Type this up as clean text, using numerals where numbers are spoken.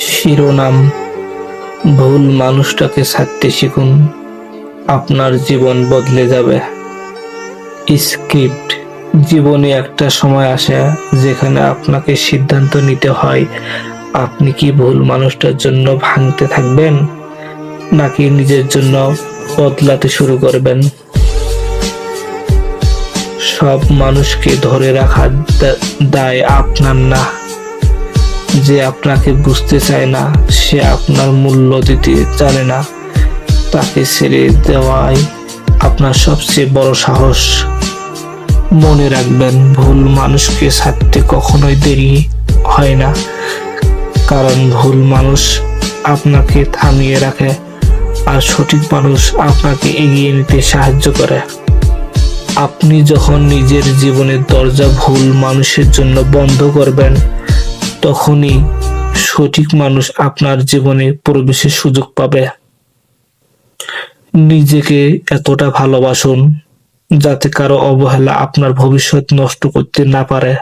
শিরোনাম: ভুল মানুষটাকে ছাড়তে শিখুন, আপনার জীবন বদলে যাবে। স্ক্রিপ্ট: জীবনে একটা সময় আসে যেখানে আপনাকে সিদ্ধান্ত নিতে হয়, আপনি কি ভুল মানুষটার জন্য ভাঙতে থাকবেন নাকি নিজের জন্য বদলাতে শুরু করবেন। সব মানুষকে ধরে রাখার দায় আপনার না। যে আপনাকে বুঝতে চায় না, সে আপনার মূল্য দিতে জানে না, তাকে ছেড়ে দেওয়াই আপনার সবচেয়ে বড় সাহস। মনে রাখবেন, ভুল মানুষকে ছাড়তে কখনোই দেরি হয় না, কারণ ভুল মানুষ আপনাকে থামিয়ে রাখে আর সঠিক মানুষ আপনাকে এগিয়ে নিতে সাহায্য করে। আপনি যখন নিজের জীবনের দরজা ভুল মানুষের জন্য বন্ধ করবেন, তখনই সঠিক মানুষ আপনার জীবনে প্রবেশের সুযোগ পাবে। নিজেকে এতটা ভালোবাসুন যাতে কারো অবহেলা আপনার ভবিষ্যৎ নষ্ট করতে না পারে।